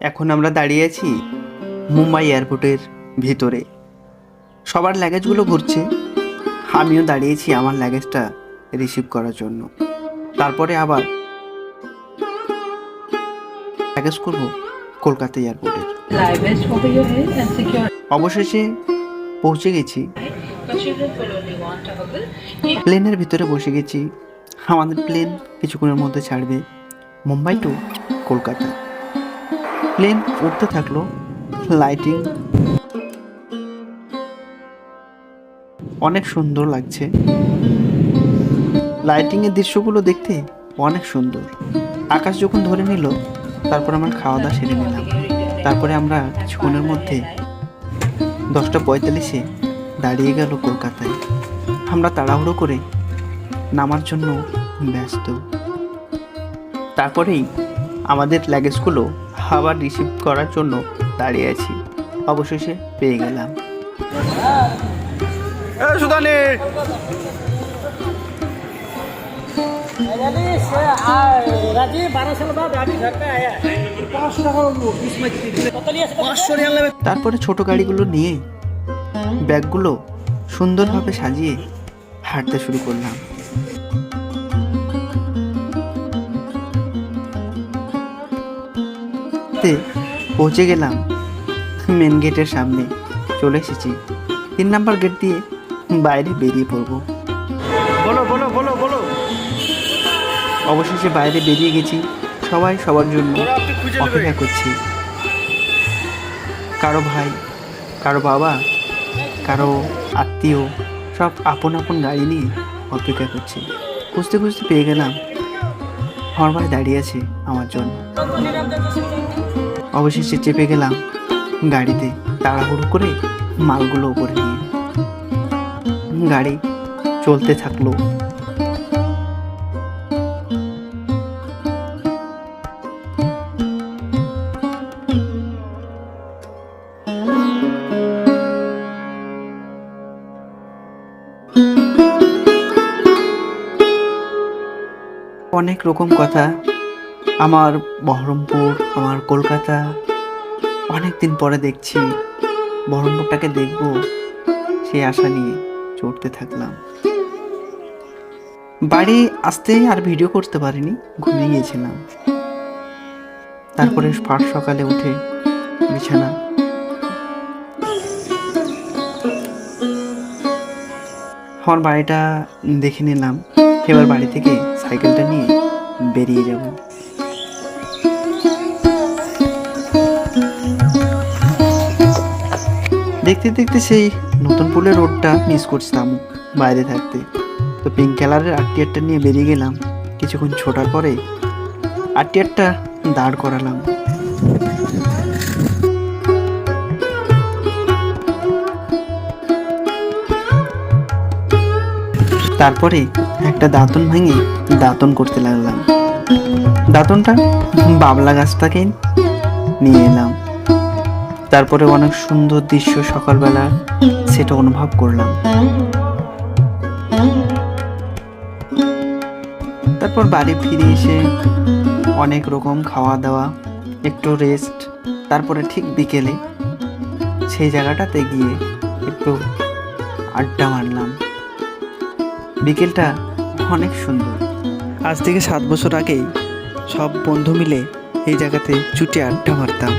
এখন আমরা দাঁড়িয়ে আছি মুম্বাই এয়ারপোর্টের ভিতরে। সবার লাগেজগুলো ঘুরছে, আমিও দাঁড়িয়েছি আমার লাগেজটা রিসিভ করার জন্য। তারপরে আবার লাগেজ করবো কলকাতা এয়ারপোর্টের। অবশেষে পৌঁছে গেছি, প্লেনের ভিতরে বসে গেছি। আমাদের প্লেন কিছুক্ষণের মধ্যে ছাড়বে মুম্বাই টু কলকাতা। প্লেন উঠতে থাকলো, লাইটিং অনেক সুন্দর লাগছে। লাইটিংয়ের দৃশ্যগুলো দেখতে অনেক সুন্দর। আকাশ যখন ধরে নিল, তারপর আমরা খাওয়া দাওয়া সেরে নিলাম। তারপরে আমরা কিছুক্ষণের মধ্যে 10:45-এ দাঁড়িয়ে গেল কলকাতায়। আমরা তাড়াহুড়ো করে নামার জন্য ব্যস্ত। তারপরেই আমাদের লাগেজগুলো আবার রিসিভ করার জন্য দাঁড়িয়ে আছি। অবশেষে পেয়ে গেলাম। তারপরে ছোট গাড়িগুলো নিয়ে ব্যাগগুলো সুন্দরভাবে সাজিয়ে হাঁটতে শুরু করলাম। পৌঁছে গেলাম মেন গেটের সামনে। চলে এসেছি 3 নাম্বার গেট দিয়ে বাইরে বেরিয়ে পড়বো। অবশেষে বাইরে বেরিয়ে গেছি। সবাই সবার জন্য অপেক্ষা করছি। কারো ভাই, কারো বাবা, কারো আত্মীয়, সব আপন আপন গাড়ি নিয়ে অপেক্ষা করছে। খুঁজতে খুঁজতে পেয়ে গেলাম আমার ভাই দাঁড়িয়ে আছে আমার জন্য। অবশেষে চেপে গেলাম গাড়িতে, তাড়াহুড়ো করে মালগুলো উপরে নিয়ে। গাড়ি চলতে থাকলো। অনেক রকম কথা, আমার বহরমপুর, আমার কলকাতা, অনেক দিন পরে দেখছি। বহরমপুরটাকে দেখবো সেই আশা নিয়ে চড়তে থাকলাম। বাড়ি আসতে আর ভিডিও করতে পারিনি, ঘুমিয়ে গিয়েছিলাম। তারপরে ফার্স্ট সকালে উঠে বিছানা। আমার বাড়িটা দেখে নিলাম। এবার বাড়ি থেকে সাইকেলটা নিয়ে বেরিয়ে যাব। দেখতে দেখতে সেই নতুন পুলের রোডটা মিস করছিলাম বাইরে থাকতে। তো পিঙ্ক কালারের আরটিআরটা নিয়ে বেরিয়ে গেলাম। কিছুক্ষণ ছোটার পরে আরটিআরটা দাঁড় করালাম। তারপরে একটা দাঁতন ভেঙে দাঁতন করতে লাগলাম। দাঁতনটা বাবলা গাছটাকে নিয়ে এলাম। তারপরে অনেক সুন্দর দৃশ্য সকালবেলা সেটা অনুভব করলাম। তারপর বাড়ি ফিরে এসে অনেক রকম খাওয়া দাওয়া, একটু রেস্ট। তারপরে ঠিক বিকেলে সেই জায়গাটাতে গিয়ে একটু আড্ডা মারলাম। বিকেলটা অনেক সুন্দর। আজ থেকে 7 বছর আগেই সব বন্ধু মিলে এই জায়গাতে চুটে আড্ডা মারতাম।